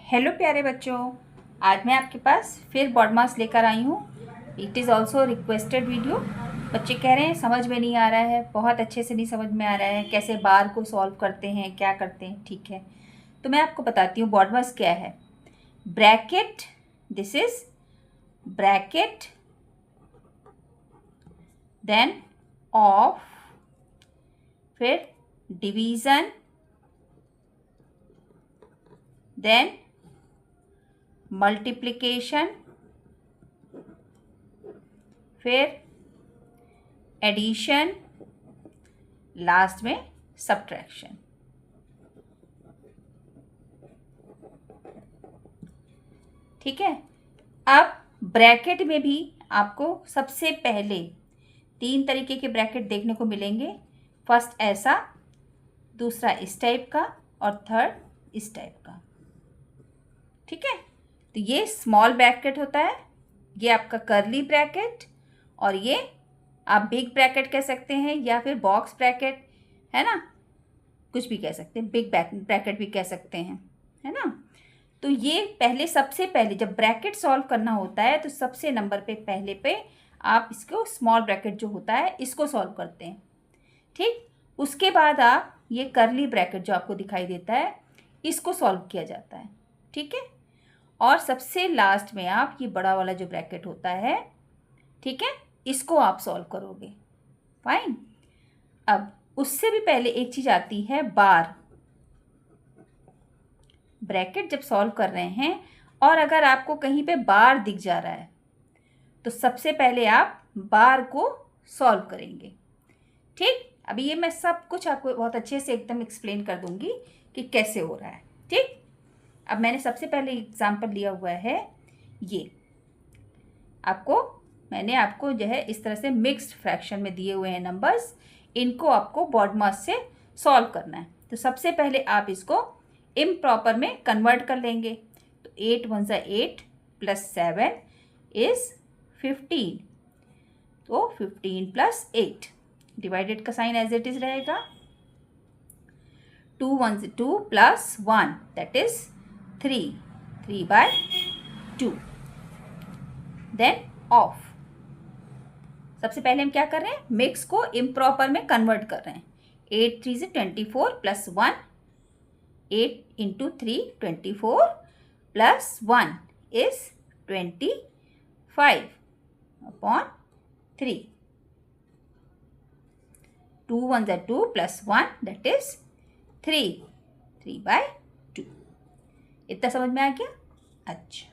Hello प्यारे बच्चों, आज मैं आपके पास फिर बॉडमास लेकर आई हूँ। It is also requested video. बच्चे कह रहे हैं समझ में नहीं आ रहा है, बहुत अच्छे से नहीं समझ में आ रहा है, कैसे बार को सॉल्व करते हैं, क्या करते हैं। ठीक है, तो मैं आपको बताती हूँ बॉडमास क्या है। Bracket, this is bracket, then of, फिर डिवीज़न, देन मल्टीप्लिकेशन, फिर एडिशन, लास्ट में सब्ट्रैक्शन। ठीक है, अब ब्रैकेट में भी आपको सबसे पहले 3 तरीके के ब्रैकेट देखने को मिलेंगे। फर्स्ट ऐसा, दूसरा इस टाइप का और थर्ड इस टाइप का। ठीक है, तो ये स्मॉल ब्रैकेट होता है, ये आपका कर्ली ब्रैकेट, और ये आप बिग ब्रैकेट कह सकते हैं या फिर बॉक्स ब्रैकेट, है ना, कुछ भी कह सकते हैं, बिग ब्रैकेट भी कह सकते हैं, है ना। तो ये पहले, सबसे पहले जब ब्रैकेट सॉल्व करना होता है तो सबसे नंबर पे पहले पे आप इसको स्मॉल ब्रैकेट जो होता है इसको सॉल्व करते हैं। ठीक, उसके बाद आप ये कर्ली ब्रैकेट जो आपको दिखाई देता है इसको सॉल्व किया जाता है। ठीक है, और सबसे लास्ट में आप ये बड़ा वाला जो ब्रैकेट होता है, ठीक है, इसको आप सॉल्व करोगे। फाइन। अब उससे भी पहले एक चीज़ आती है बार। ब्रैकेट जब सॉल्व कर रहे हैं और अगर आपको कहीं पे बार दिख जा रहा है तो सबसे पहले आप बार को सॉल्व करेंगे। ठीक, अभी ये मैं सब कुछ आपको बहुत अच्छे से एकदम एक्सप्लेन कर दूंगी कि कैसे हो रहा है। ठीक, अब मैंने सबसे पहले एग्जांपल लिया हुआ है, ये मैंने आपको जो है इस तरह से मिक्स्ड फ्रैक्शन में दिए हुए हैं नंबर्स, इनको आपको बॉडमास से सॉल्व करना है। तो सबसे पहले आप इसको इम्प्रॉपर में कन्वर्ट कर लेंगे। तो 8 1 8 प्लस 7 इज 15, तो 15 प्लस 8, डिवाइडेड का साइन एज इट इज रहेगा। 2 1 2 plus 1 that is 3, 3/2, then of. सबसे पहले हम क्या कर रहे हैं, मिक्स को इम्प्रॉपर में कन्वर्ट कर रहे हैं। 8 3 से 24 plus 1, 8 into 3 24 plus 1 is 25 upon 3। 2 1 2 plus 1 that is 3, 3/2। इतना समझ में आ गया। अच्छा,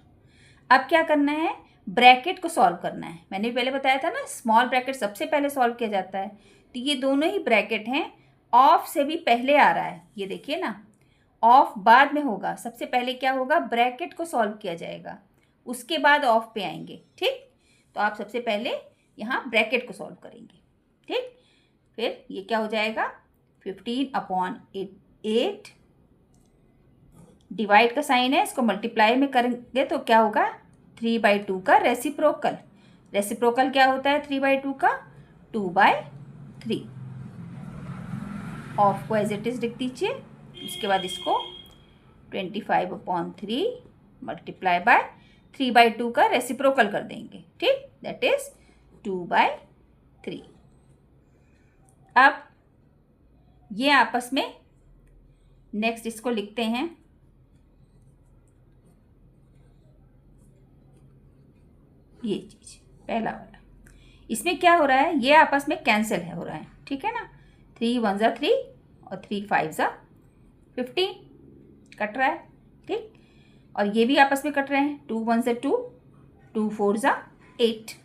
अब क्या करना है, ब्रैकेट को सॉल्व करना है। मैंने भी पहले बताया था ना, स्मॉल ब्रैकेट सबसे पहले सॉल्व किया जाता है। तो ये दोनों ही ब्रैकेट हैं, ऑफ से भी पहले आ रहा है, ये देखिए ना, ऑफ बाद में होगा। सबसे पहले क्या होगा, ब्रैकेट को सॉल्व किया जाएगा, उसके बाद ऑफ पे आएंगे। ठीक, तो आप सबसे पहले यहाँ ब्रैकेट को सॉल्व करेंगे। ठीक, फिर ये क्या हो जाएगा, 15 अपॉन 8, डिवाइड का साइन है, इसको मल्टीप्लाई में करेंगे तो क्या होगा, 3/2 का रेसिप्रोकल। रेसिप्रोकल क्या होता है 3/2 का, 2/3। ऑफ को एज इट इज लिख दीजिए। उसके बाद इसको 25 अपॉन 3 मल्टीप्लाई बाय 3/2 का रेसिप्रोकल कर देंगे। ठीक, दैट इज 2/3। अब ये आपस में नेक्स्ट इसको लिखते हैं, ये चीज पहला वाला, इसमें क्या हो रहा है, ये आपस में कैंसिल हो रहा है। ठीक है ना, 3 1 3 और 3 5 15 कट रहा है। ठीक, और ये भी आपस में कट रहे हैं, 2 1 2, 2 4 8।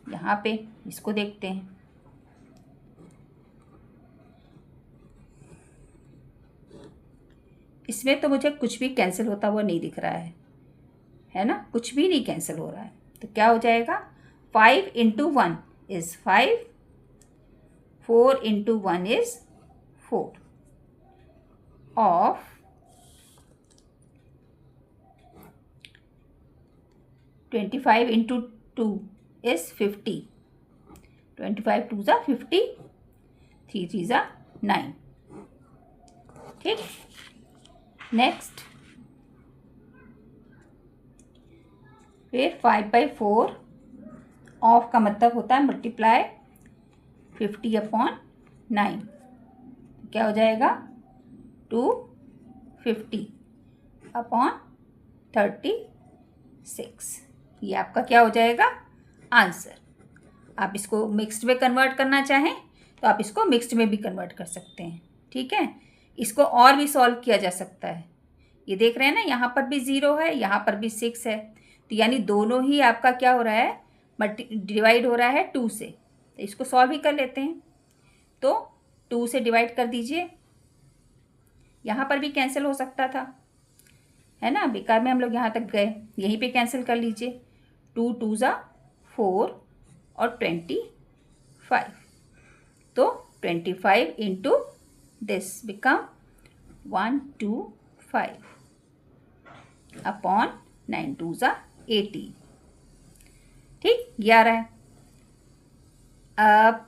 यहाँ पे इसको देखते हैं, इसमें तो मुझे कुछ भी कैंसिल होता हुआ नहीं दिख रहा है ना, कुछ भी नहीं कैंसिल हो रहा है। तो क्या हो जाएगा, 5 into 1 is 5, 4 into 1 is 4, of 25 into 2 is 50, 25 2 50, 3 3 9। ठीक, नेक्स्ट फिर 5/4 ऑफ का मतलब होता है मल्टीप्लाई 50/9, क्या हो जाएगा 250/36। ये आपका क्या हो जाएगा आंसर। आप इसको मिक्स्ड में कन्वर्ट करना चाहें तो आप इसको मिक्स्ड में भी कन्वर्ट कर सकते हैं, ठीक है। इसको और भी सॉल्व किया जा सकता है। ये देख रहे हैं ना, यहाँ पर भी 0 है, यहाँ पर भी 6 है, तो यानी दोनों ही आपका क्या हो रहा है डिवाइड हो रहा है 2 से। तो इसको सॉल्व ही कर लेते हैं। तो 2 से डिवाइड कर दीजिए, यहाँ पर भी कैंसिल हो सकता था, है ना, बेकार में हम लोग यहाँ तक गए, यहीं पे कैंसिल कर लीजिए। 2 2 ज़ा 4 और 25, तो 25 इंटू दिस बिकम 125/9 2 ज़ा 80, ठीक, ये आ रहा है। अब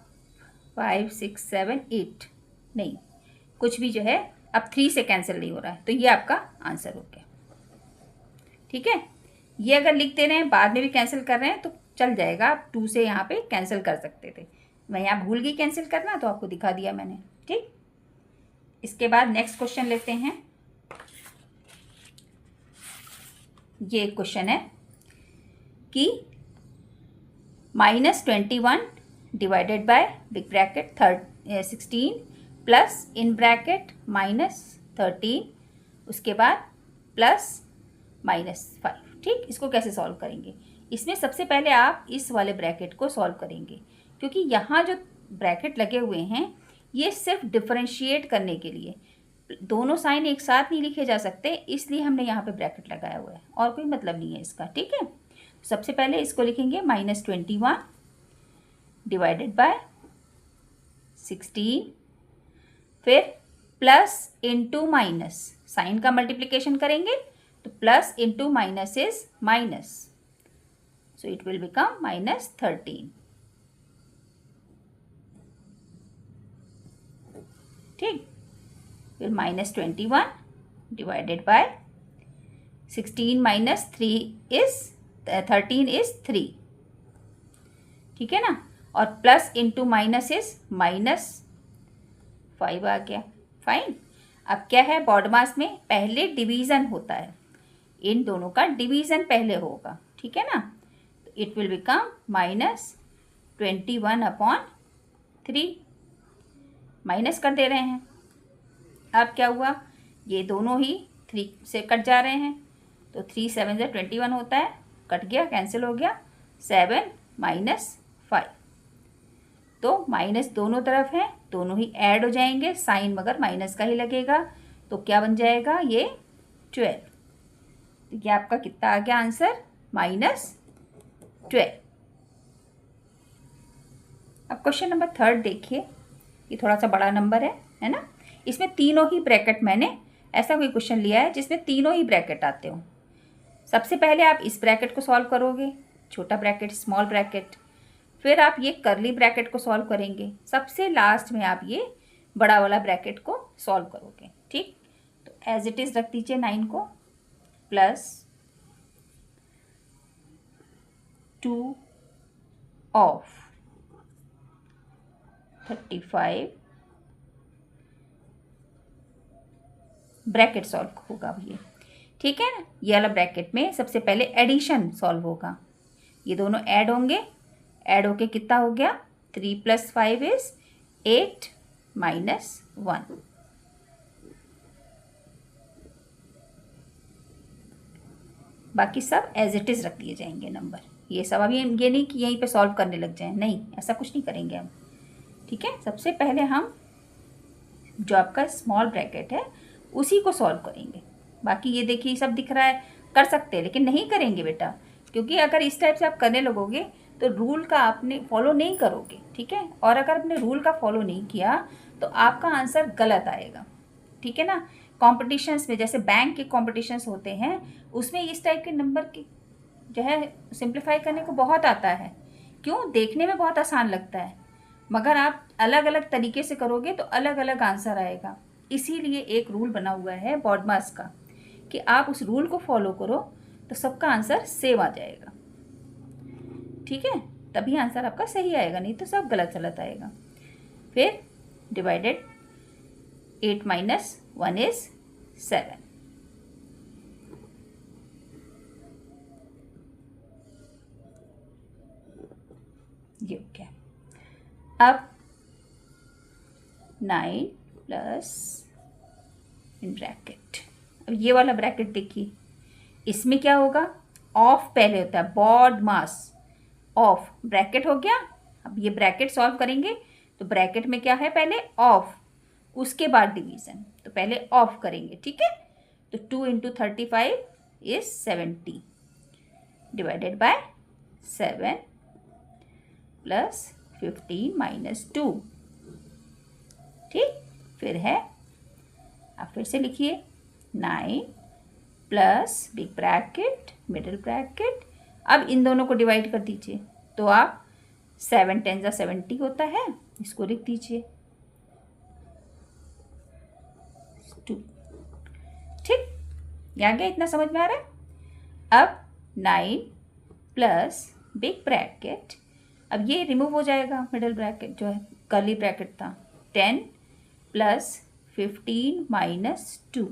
5 6 7 8 नहीं, कुछ भी जो है अब 3 से कैंसिल नहीं हो रहा है, तो ये आपका आंसर हो गया, ठीक है। ये अगर लिख दे रहे हैं बाद में भी कैंसिल कर रहे हैं तो चल जाएगा, आप 2 से यहाँ पे कैंसिल कर सकते थे, मैं यहाँ भूल गई कैंसिल करना तो आपको दिखा दिया मैंने, ठीक। इसके बाद नेक्स्ट क्वेश्चन लेते हैं। ये क्वेश्चन है कि -21 divided by big bracket 16 plus in bracket -13, उसके बाद +-5, ठीक। इसको कैसे सॉल्व करेंगे? इसमें सबसे पहले आप इस वाले ब्रैकेट को सॉल्व करेंगे, क्योंकि यहाँ जो ब्रैकेट लगे हुए हैं ये सिर्फ डिफरेंशिएट करने के लिए, दोनों साइन एक साथ नहीं लिखे जा सकते, इसलिए हमने यहाँ पे ब्रैकेट लगाया हुआ है, और कोई मतलब नहीं है इसका, ठीक है। सबसे पहले इसको लिखेंगे -21 डिवाइडेड बाय 16, फिर प्लस इंटू माइनस, साइन का मल्टीप्लिकेशन करेंगे तो plus into minus is minus, so it will become -13, ठीक। फिर -21 डिवाइडेड बाय 16 माइनस 13 इज 3, ठीक है ना, और प्लस इंटू माइनस इज -5 आ गया, फाइन। अब क्या है, बॉडमास में पहले डिवीज़न होता है, इन दोनों का डिवीज़न पहले होगा, ठीक है ना, तो इट विल बिकम -21/3, माइनस कर दे रहे हैं। अब क्या हुआ, ये दोनों ही 3 से कट जा रहे हैं, तो 3 7 से 21 होता है, कट गया, कैंसिल हो गया, 7 -5, तो माइनस दोनों तरफ है, दोनों ही ऐड हो जाएंगे, साइन मगर माइनस का ही लगेगा, तो क्या बन जाएगा ये 12, तो ये आपका कितना आ गया आंसर -12। अब क्वेश्चन नंबर 3 देखिए, ये थोड़ा सा बड़ा नंबर है ना, इसमें तीनों ही ब्रैकेट, मैंने ऐसा कोई क्वेश्चन लिया है जिसमें तीनों ही ब्रैकेट आते हो। सबसे पहले आप इस ब्रैकेट को सॉल्व करोगे, छोटा ब्रैकेट स्मॉल ब्रैकेट, फिर आप ये करली ब्रैकेट को सॉल्व करेंगे, सबसे लास्ट में आप ये बड़ा वाला ब्रैकेट को सॉल्व करोगे, ठीक। तो एज इट इज़ रख दीजिए 9 को, प्लस 2 ऑफ 35, ब्रैकेट सॉल्व होगा अब ये, ठीक है ना। ये वाला ब्रैकेट में सबसे पहले एडिशन सॉल्व होगा, ये दोनों ऐड होंगे, ऐड होके कितना हो गया, 3 + 5 इज 8 - 1, बाकी सब एज इट इज़ रख दिए जाएंगे नंबर। ये सब अभी ये नहीं कि यहीं पे सॉल्व करने लग जाएं, नहीं, ऐसा कुछ नहीं करेंगे हम, ठीक है। सबसे पहले हम जो आपका स्मॉल ब्रैकेट है उसी को सॉल्व करेंगे, बाकी ये देखिए सब दिख रहा है, कर सकते हैं लेकिन नहीं करेंगे बेटा, क्योंकि अगर इस टाइप से आप करने लगोगे तो रूल का आपने फॉलो नहीं करोगे, ठीक है। और अगर आपने रूल का फॉलो नहीं किया तो आपका आंसर गलत आएगा, ठीक है ना। कॉम्पिटिशन्स में, जैसे बैंक के कॉम्पिटिशन्स होते हैं, उसमें इस टाइप के नंबर की जो है सिंप्लीफाई करने को बहुत आता है, क्यों, देखने में बहुत आसान लगता है, मगर आप अलग अलग तरीके से करोगे तो अलग अलग आंसर आएगा, इसीलिए एक रूल बना हुआ है बॉडमास का कि आप उस रूल को फॉलो करो तो सबका आंसर सेम आ जाएगा। ठीक है, तभी आंसर आपका सही आएगा, नहीं तो सब गलत गलत आएगा। फिर डिवाइडेड 8 माइनस 1 इज 7। ये हो गया। अब 9 प्लस इन ब्रैकेट, अब ये वाला ब्रैकेट देखिए, इसमें क्या होगा, ऑफ पहले होता है, बॉड मास ऑफ, ब्रैकेट हो गया। अब ये ब्रैकेट सॉल्व करेंगे तो ब्रैकेट में क्या है, पहले ऑफ, उसके बाद डिवीजन, तो पहले ऑफ करेंगे। ठीक है, तो 2 into 35 is 70 divided by 7 plus 15 minus 2। ठीक, फिर है, आप फिर से लिखिए 9 plus big bracket middle bracket. अब इन दोनों को डिवाइड कर दीजिए, तो आप 7 10 जा 70 होता है, इसको लिख दीजिए 2। ठीक, ये आ गया, इतना समझ में आ रहा है। अब 9 प्लस बिग ब्रैकेट, अब ये रिमूव हो जाएगा, मिडिल ब्रैकेट जो है कर्ली ब्रैकेट था, 10 प्लस 15 माइनस 2।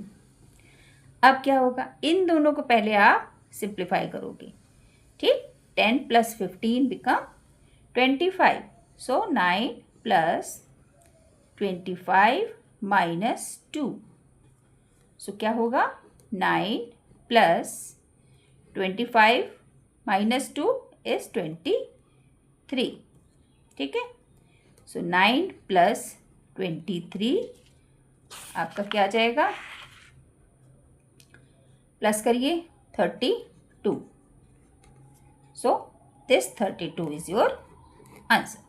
अब क्या होगा, इन दोनों को पहले आप सिंप्लीफाई करोगे। ठीक, 10 प्लस 15 बिकम 25, सो 9 प्लस 25 माइनस 2, सो क्या होगा, 9 प्लस 25 माइनस 2 इज 23। ठीक है, सो 9 प्लस 23 आपका क्या आ जाएगा, प्लस करिए 32, so this 32 is your answer.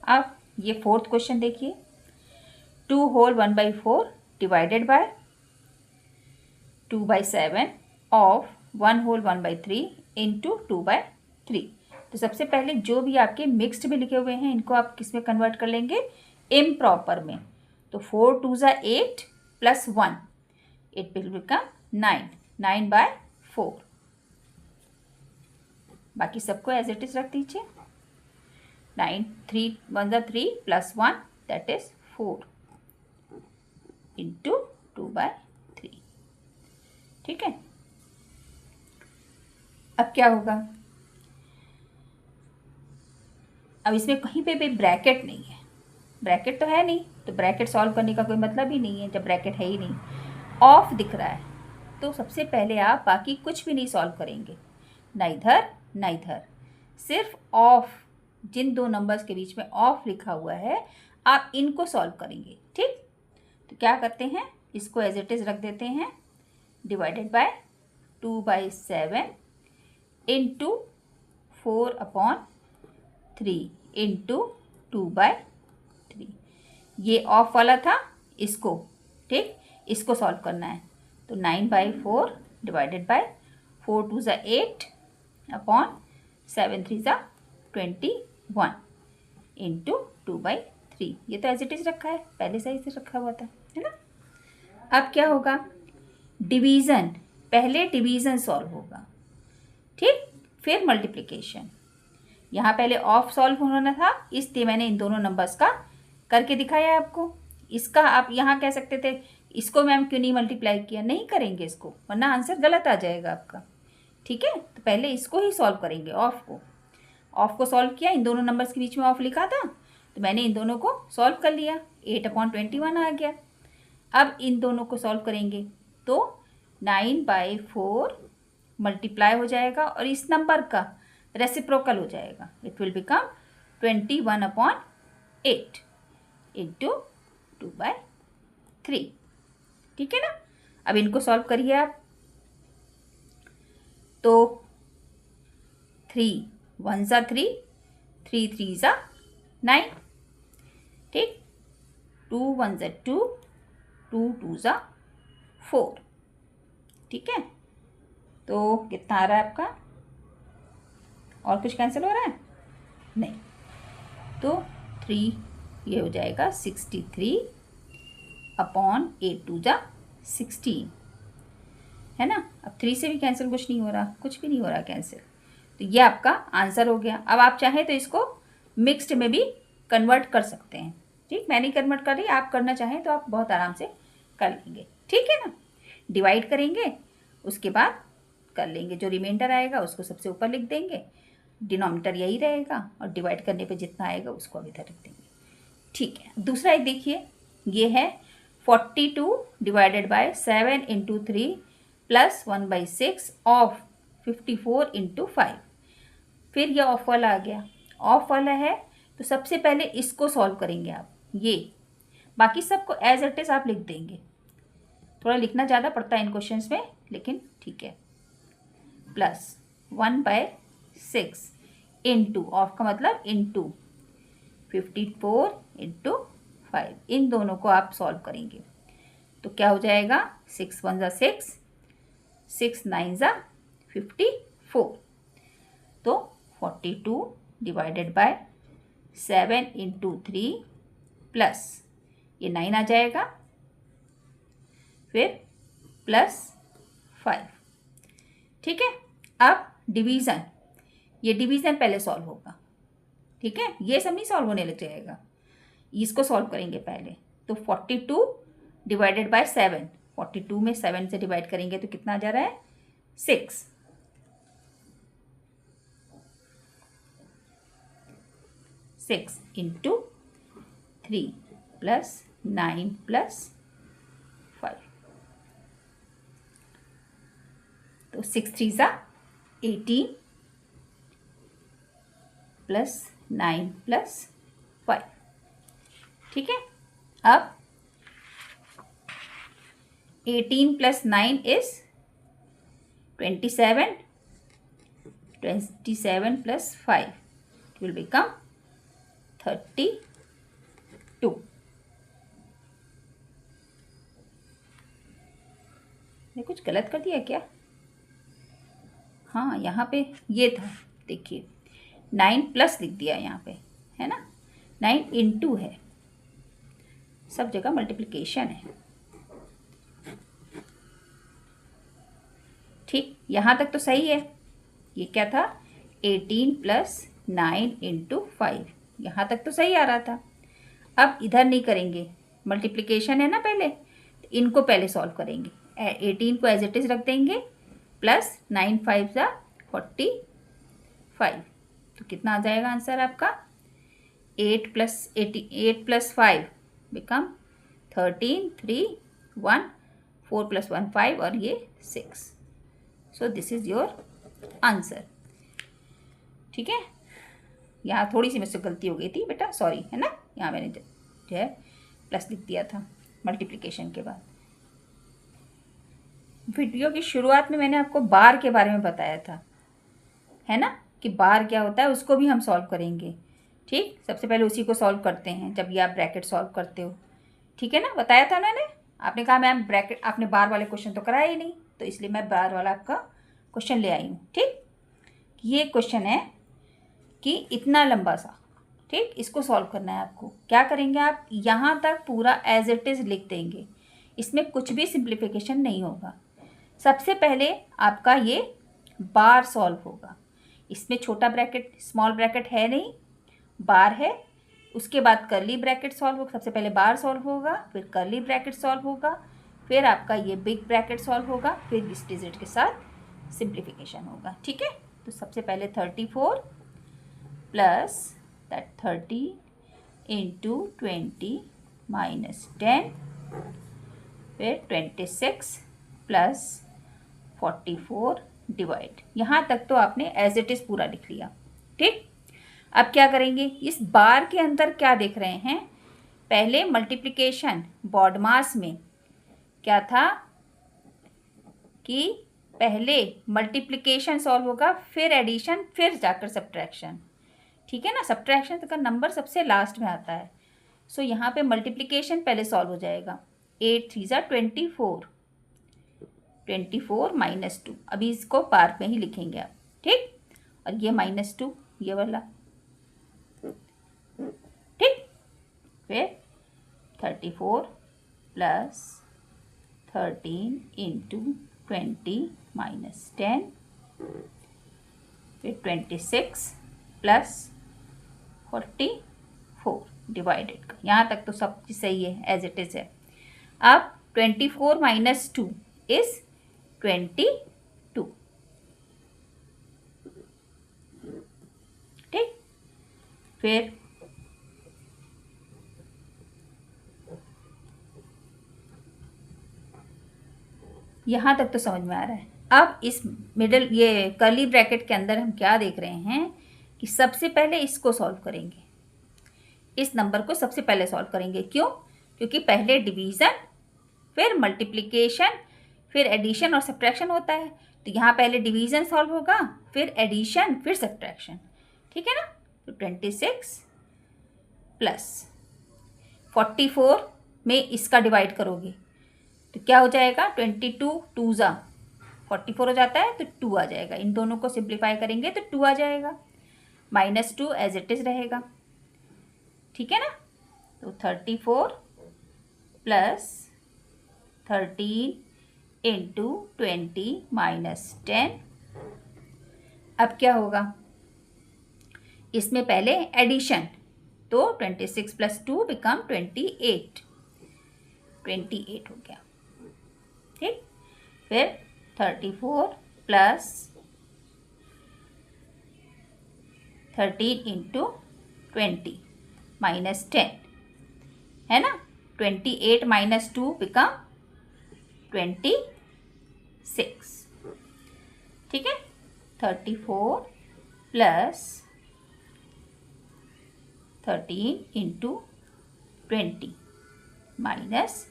अब ये फोर्थ क्वेश्चन देखिए, 2 whole 1/4 divided by 2/7 of 1 whole 1/3 into 2/3। तो सबसे पहले जो भी आपके मिक्स्ड में लिखे हुए हैं इनको आप किस में कन्वर्ट कर लेंगे, इम्प्रॉपर में। तो 4 2 जा 8 प्लस 1, इट विल बिकम 9, 9/4। बाकी सबको एज इट इज रख दीजिए, 9 3 1 जा 3 प्लस 1 दैट इज 4 इंटू 2/3। ठीक है, अब क्या होगा, अब इसमें कहीं पे भी ब्रैकेट नहीं है, ब्रैकेट तो है नहीं, तो ब्रैकेट सॉल्व करने का कोई मतलब ही नहीं है जब ब्रैकेट है ही नहीं। ऑफ दिख रहा है, तो सबसे पहले आप बाकी कुछ भी नहीं सॉल्व करेंगे, ना इधर ना इधर, सिर्फ ऑफ, जिन दो नंबर्स के बीच में ऑफ लिखा हुआ है आप इनको सॉल्व करेंगे। ठीक, तो क्या करते हैं, इसको एज इट इज रख देते हैं, डिवाइडेड बाय 2/7 इंटू 4/3 इंटू 2/3। ये ऑफ वाला था, इसको, ठीक, इसको सॉल्व करना है, तो 9/4 डिवाइडेड बाय 4 2 जा 8 अपॉन 7 3 जा 21 इंटू 2/3। ये तो एज इट इज रखा है, पहले से ही रखा हुआ था, है ना। अब क्या होगा, डिवीज़न, पहले डिवीज़न सॉल्व होगा, ठीक, फिर मल्टीप्लिकेशन। यहाँ पहले ऑफ सॉल्व होना था, इसलिए मैंने इन दोनों नंबर्स का करके दिखाया आपको। इसका आप यहाँ कह सकते थे इसको मैम क्यों नहीं मल्टीप्लाई किया, नहीं करेंगे इसको, वरना आंसर गलत आ जाएगा आपका। ठीक है, तो पहले इसको ही सॉल्व करेंगे, ऑफ को सॉल्व किया, इन दोनों नंबर्स के बीच में ऑफ लिखा था तो मैंने इन दोनों को सॉल्व कर लिया, 8/21 आ गया। अब इन दोनों को सॉल्व करेंगे तो 9/4 मल्टीप्लाई हो जाएगा और इस नंबर का रेसिप्रोकल हो जाएगा, इट विल बिकम 21/8 इंटू 2/3। ठीक है ना। अब इनको सॉल्व करिए आप, तो 3 1 जा 3, 3 3 जा 9, ठीक, 2 1 जा 2, 2 2 जा 4। ठीक है, तो कितना आ रहा है आपका, और कुछ कैंसिल हो रहा है नहीं, तो 3 ये हो जाएगा 63 अपॉन 8 2 जा 16, है ना। अब 3 से भी कैंसिल कुछ नहीं हो रहा, कुछ भी नहीं हो रहा कैंसिल। तो ये आपका आंसर हो गया। अब आप चाहें तो इसको मिक्स्ड में भी कन्वर्ट कर सकते हैं। ठीक, मैं नहीं कन्वर्ट कर रही, आप करना चाहें तो आप बहुत आराम से कर लेंगे। ठीक है ना, डिवाइड करेंगे, उसके बाद कर लेंगे, जो रिमाइंडर आएगा उसको सबसे ऊपर लिख देंगे, डिनोमिनेटर यही रहेगा, और डिवाइड करने पे जितना आएगा उसको अब इधर रख देंगे। ठीक है, दूसरा एक देखिए, ये है 42 divided by 7 into 3 plus 1/6 of 54 into 5। फिर ये ऑफ वाला आ गया, ऑफ वाला है तो सबसे पहले इसको सॉल्व करेंगे आप, ये बाकी सबको एज इट इज आप लिख देंगे। थोड़ा लिखना ज़्यादा पड़ता है इन क्वेश्चंस में, लेकिन ठीक है। प्लस 1/6 इंटू, ऑफ का मतलब इंटू 54 इंटू 5, इन दोनों को आप सॉल्व करेंगे तो क्या हो जाएगा, 6 1 जा 6, 6 9 जा 54। तो 42 डिवाइडेड बाय 7 इंटू 3 प्लस ये 9 आ जाएगा, फिर प्लस 5। ठीक है, अब डिवीज़न, ये डिवीज़न पहले सॉल्व होगा। ठीक है, ये सब नहीं सॉल्व होने लग जाएगा, इसको सॉल्व करेंगे पहले। तो 42 डिवाइडेड बाय 7, 42 में 7 से डिवाइड करेंगे तो कितना आ जा रहा है, 6। 6 इंटू 3 प्लस 9 प्लस 5, तो 6 3 जा 18 प्लस 9 प्लस 5। ठीक है, अब 18 plus 9 is 27, 27 plus 5 it will become 32। मैं कुछ गलत कर दिया क्या? हाँ, यहाँ पे ये था, देखिए 9 प्लस लिख दिया यहाँ पे, है ना, 9 इंटू है, सब जगह मल्टीप्लिकेशन है। ठीक, यहाँ तक तो सही है। ये क्या था, 18 प्लस 9 इंटू 5, यहाँ तक तो सही आ रहा था। अब इधर नहीं करेंगे, मल्टीप्लिकेशन है ना पहले, तो इनको पहले सॉल्व करेंगे। 18 को एज इट इज रख देंगे, प्लस 9 5 जा 45, तो कितना आ जाएगा आंसर आपका, 8 प्लस 5 बिकम 13 3 1 4 प्लस 1 5 और ये 6। So this is your answer. ठीक है, यहाँ थोड़ी सी मुझसे गलती हो गई थी बेटा, सॉरी, है ना, यहाँ मैंने जो है प्लस लिख दिया था मल्टीप्लिकेशन के बाद। वीडियो की शुरुआत में मैंने आपको बार के बारे में बताया था, है ना, कि बार क्या होता है, उसको भी हम सॉल्व करेंगे। ठीक, सबसे पहले उसी को सॉल्व करते हैं जब ये आप ब्रैकेट सॉल्व करते हो। ठीक है ना, बताया था मैंने, आपने कहा मैम ब्रैकेट, आपने बार वाले क्वेश्चन तो कराया ही नहीं, तो इसलिए मैं बार वाला आपका क्वेश्चन ले आई हूँ। ठीक, ये क्वेश्चन है कि इतना लंबा सा, ठीक, इसको सॉल्व करना है आपको। क्या करेंगे आप, यहाँ तक पूरा एज इट इज़ लिख देंगे, इसमें कुछ भी सिंप्लीफिकेशन नहीं होगा। सबसे पहले आपका ये बार सॉल्व होगा, इसमें छोटा ब्रैकेट स्मॉल ब्रैकेट है नहीं, बार है। उसके बाद कर्ली ब्रैकेट सॉल्व होगा, सबसे पहले बार सॉल्व होगा, फिर कर्ली ब्रैकेट सॉल्व होगा, फिर आपका ये बिग ब्रैकेट सॉल्व होगा, फिर इस डिजिट के साथ सिंप्लीफिकेशन होगा। ठीक है, तो सबसे पहले 34 प्लस दैट 30 इंटू 20 माइनस 10, फिर 26 प्लस 44 डिवाइड, यहाँ तक तो आपने एज इट इज़ पूरा लिख लिया। ठीक, अब क्या करेंगे, इस बार के अंदर क्या देख रहे हैं, पहले मल्टीप्लिकेशन बॉडमास में क्या था कि पहले मल्टीप्लिकेशन सॉल्व होगा, फिर एडिशन, फिर जाकर सब्ट्रैक्शन। ठीक है ना, सब्ट्रैक्शन का नंबर सबसे लास्ट में आता है। सो यहाँ पे मल्टीप्लिकेशन पहले सॉल्व हो जाएगा, 8 3 जा 24, 24 माइनस 2, अभी इसको बार में ही लिखेंगे आप। ठीक, और ये -2 ये वाला। ठीक, फिर 34 प्लस 13 इंटू 20 माइनस 10, फिर 26 प्लस 44 डिवाइडेड का, यहाँ तक तो सब चीज़ सही है, एज इट इज़ है। अब 24 माइनस 2 इज 22, ठीक। फिर यहाँ तक तो समझ में आ रहा है। अब इस मिडल ये कर्ली ब्रैकेट के अंदर हम क्या देख रहे हैं कि सबसे पहले इसको सॉल्व करेंगे, इस नंबर को सबसे पहले सॉल्व करेंगे। क्यों? क्योंकि पहले डिवीज़न, फिर मल्टीप्लिकेशन, फिर एडिशन और सब्ट्रैक्शन होता है। तो यहाँ पहले डिवीज़न सॉल्व होगा, फिर एडिशन, फिर सब्ट्रैक्शन, ठीक है ना। तो 26 प्लस 44 में इसका डिवाइड करोगे तो क्या हो जाएगा, 22 2 ज़ा 44 हो जाता है, तो 2 आ जाएगा। इन दोनों को सिंप्लीफाई करेंगे तो 2 आ जाएगा, -2 एज इट इज़ रहेगा, ठीक है ना। तो 34 प्लस 13 इंटू 20 माइनस 10। अब क्या होगा, इसमें पहले एडिशन, तो 26 प्लस 2 बिकम 28 हो गया, ठीक। फिर 34 प्लस 13 इंटू 20 माइनस 10 है ना, 28 माइनस 2 बिकम 26, ठीक है। 34 प्लस 13 इंटू 20 माइनस,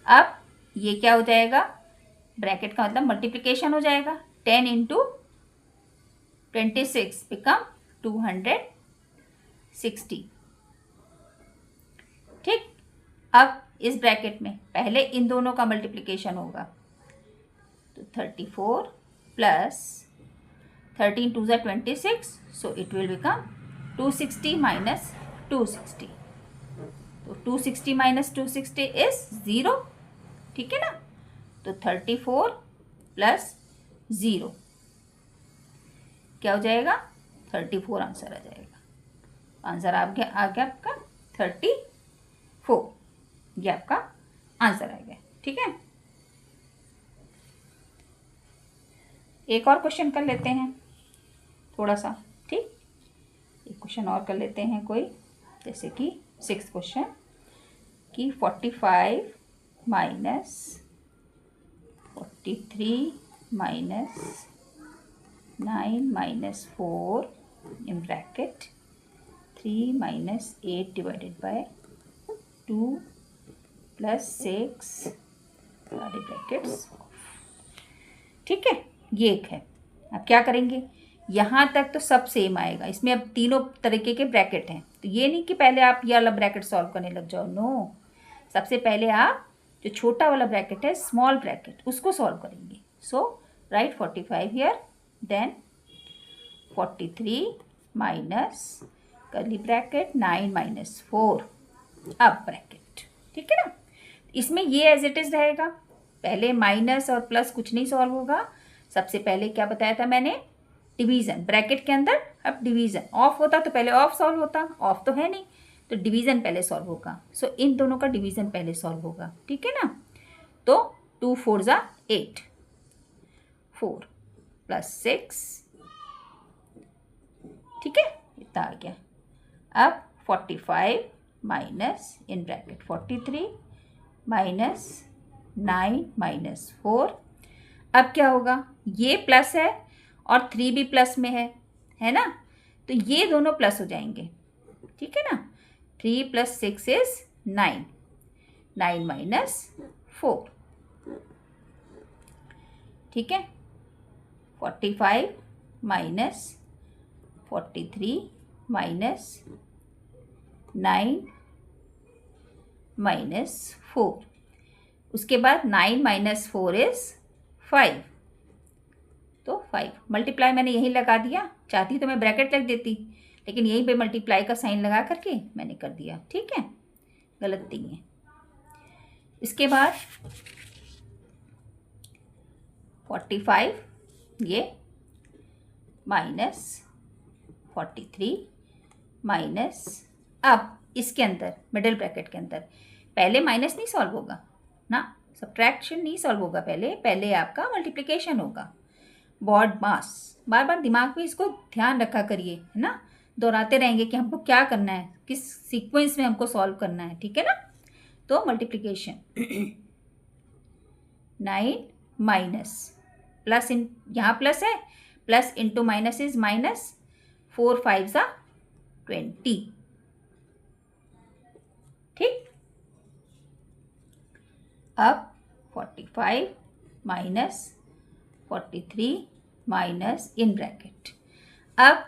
अब ये क्या हो जाएगा, ब्रैकेट का मतलब मल्टीप्लिकेशन हो जाएगा, 10 इंटू 26 बिकम 260, ठीक। अब इस ब्रैकेट में पहले इन दोनों का मल्टीप्लिकेशन होगा, तो 34 प्लस 13 2 ज़ा 26, so it will become 260 minus 260, तो 260 माइनस 260 इज 0, ठीक है ना। तो 34 प्लस 0 क्या हो जाएगा, 34 आंसर आ जाएगा। आंसर आ गया आपका 34, ये आपका आंसर आ गया, ठीक है। एक और क्वेश्चन कर लेते हैं थोड़ा सा, ठीक। एक क्वेश्चन और कर लेते हैं कोई, जैसे कि 6th क्वेश्चन कि 45 minus 43 minus 9 minus 4 in bracket 3 minus 8 divided by 2 plus 6 सारे ब्रैकेट्स, ठीक है। ये एक है। अब क्या करेंगे, यहाँ तक तो सब सेम आएगा, इसमें अब तीनों तरीके के ब्रैकेट हैं, तो ये नहीं कि पहले आप ये वाला ब्रैकेट सॉल्व करने लग जाओ, नो। सबसे पहले आप जो छोटा वाला ब्रैकेट है, स्मॉल ब्रैकेट, उसको सॉल्व करेंगे। So right 45 here, then 43 minus curly bracket 9 minus 4 अब ब्रैकेट, ठीक है ना। इसमें ये एज इट इज रहेगा, पहले माइनस और प्लस कुछ नहीं सॉल्व होगा। सबसे पहले क्या बताया था मैंने, डिवीज़न, ब्रैकेट के अंदर अब डिवीज़न, ऑफ होता तो पहले ऑफ सॉल्व होता, ऑफ तो है नहीं, तो डिवीज़न पहले सॉल्व होगा। सो इन दोनों का डिवीज़न पहले सॉल्व होगा, ठीक है ना। तो 2 4 ज़ा 8, 4 प्लस 6, ठीक है, इतना आ गया। अब 45 minus in bracket 43 minus 9 minus 4, अब क्या होगा, ये प्लस है और 3 भी प्लस में है ना, तो ये दोनों प्लस हो जाएंगे, ठीक है ना। 3 प्लस 6 इज 9, 9 माइनस 4, ठीक है। 45 माइनस 43 माइनस 9 माइनस 4, उसके बाद 9 माइनस 4 इज 5, तो 5 मल्टीप्लाई मैंने यहीं लगा दिया, चाहती तो मैं ब्रैकेट लग देती, लेकिन यहीं पे मल्टीप्लाई का साइन लगा करके मैंने कर दिया, ठीक है। गलत नहीं है। इसके बाद 45 ये -43 माइनस, अब इसके अंदर मिडिल ब्रैकेट के अंदर पहले माइनस नहीं सॉल्व होगा ना, सब्ट्रैक्शन नहीं सॉल्व होगा, पहले आपका मल्टीप्लिकेशन होगा। बॉड मास, बार बार दिमाग में इसको ध्यान रखा करिए, है ना, दोहराते रहेंगे कि हमको क्या करना है, किस सीक्वेंस में हमको सॉल्व करना है, ठीक है ना। तो मल्टीप्लिकेशन 9 माइनस प्लस, इन यहाँ प्लस है, plus into minus is minus, 4 5 सा 20, ठीक। अब 45 माइनस 43 माइनस इन ब्रैकेट। अब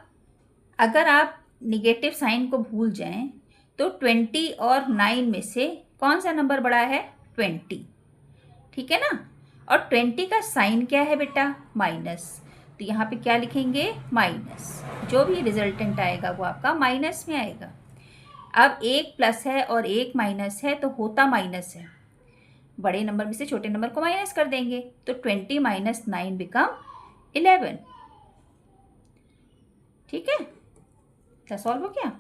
अगर आप निगेटिव साइन को भूल जाएं तो 20 और 9 में से कौन सा नंबर बड़ा है? 20, ठीक है ना। और 20 का साइन क्या है बेटा? माइनस, तो यहाँ पे क्या लिखेंगे? माइनस। जो भी रिजल्टेंट आएगा वो आपका माइनस में आएगा। अब एक प्लस है और एक माइनस है तो होता माइनस है, बड़े नंबर में से छोटे नंबर को माइनस कर देंगे, तो 20 माइनस 9 बिकम 11, ठीक है। क्या सॉल्व हो गया?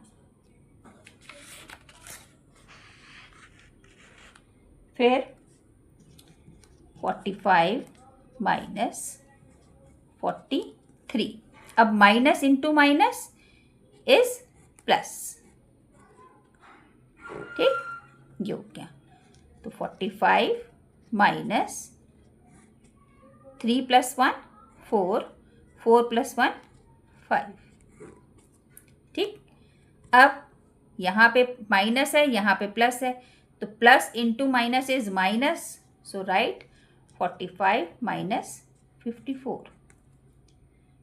फिर 45 माइनस 43, अब minus into minus is plus, ठीक, ये हो गया। तो 45 माइनस 3 प्लस 1 4, 4 प्लस 1 5, ठीक। अब यहाँ पे माइनस है, यहाँ पे प्लस है, तो plus into minus is minus, so right 45 minus 54,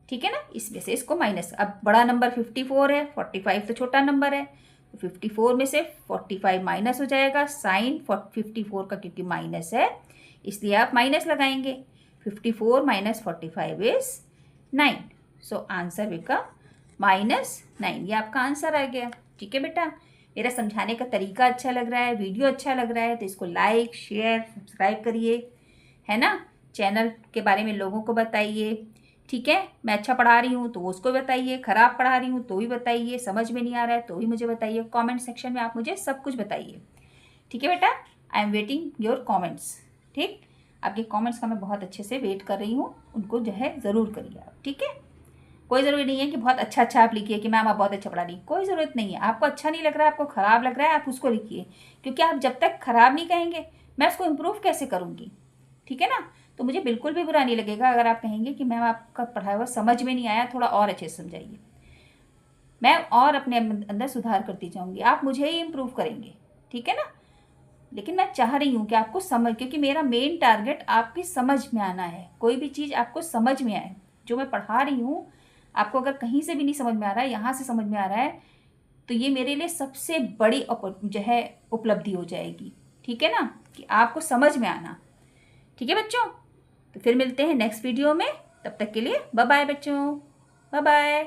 ठीक है ना। इसमें से इसको माइनस, अब बड़ा नंबर 54 है, 45 तो छोटा नंबर है, तो 54 में से 45 माइनस हो जाएगा। साइन 54 का क्योंकि माइनस है इसलिए आप माइनस लगाएंगे। 54 minus 45 is 9, so answer become -9। ये आपका आंसर आ गया, ठीक है बेटा। मेरा समझाने का तरीका अच्छा लग रहा है, वीडियो अच्छा लग रहा है तो इसको लाइक शेयर सब्सक्राइब करिए, है ना। चैनल के बारे में लोगों को बताइए, ठीक है। मैं अच्छा पढ़ा रही हूँ तो उसको बताइए, ख़राब पढ़ा रही हूँ तो भी बताइए, समझ में नहीं आ रहा है तो भी मुझे बताइए, कमेंट सेक्शन में आप मुझे सब कुछ बताइए, ठीक है बेटा। I am waiting your comments, ठीक। आपके कमेंट्स का मैं बहुत अच्छे से वेट कर रही हूँ, उनको जो है ज़रूर करिए आप, ठीक है। कोई ज़रूरी नहीं है कि बहुत अच्छा आप लिखिए कि मैम आप बहुत अच्छा पढ़ा रही, कोई ज़रूरत नहीं है। आपको अच्छा नहीं लग रहा है, आपको ख़राब लग रहा है, आप उसको लिखिए, क्योंकि आप जब तक ख़राब नहीं कहेंगे मैं उसको इम्प्रूव कैसे करूँगी, ठीक है ना। तो मुझे बिल्कुल भी बुरा नहीं लगेगा अगर आप कहेंगे कि मैम आपका पढ़ाया हुआ समझ में नहीं आया, थोड़ा और अच्छे से समझाइए, मैं और अपने अंदर सुधार करती जाऊँगी, आप मुझे ही इम्प्रूव करेंगे, ठीक है ना। लेकिन मैं चाह रही हूँ कि आपको समझ, क्योंकि मेरा मेन टारगेट आपकी समझ में आना है, कोई भी चीज़ आपको समझ में आए। जो मैं पढ़ा रही हूँ आपको अगर कहीं से भी नहीं समझ में आ रहा है, यहाँ से समझ में आ रहा है, तो ये मेरे लिए सबसे बड़ी जो है उपलब्धि हो जाएगी, ठीक है ना, कि आपको समझ में आना, ठीक है बच्चों। तो फिर मिलते हैं नेक्स्ट वीडियो में, तब तक के लिए बाय बाय बच्चों, बाय बाय।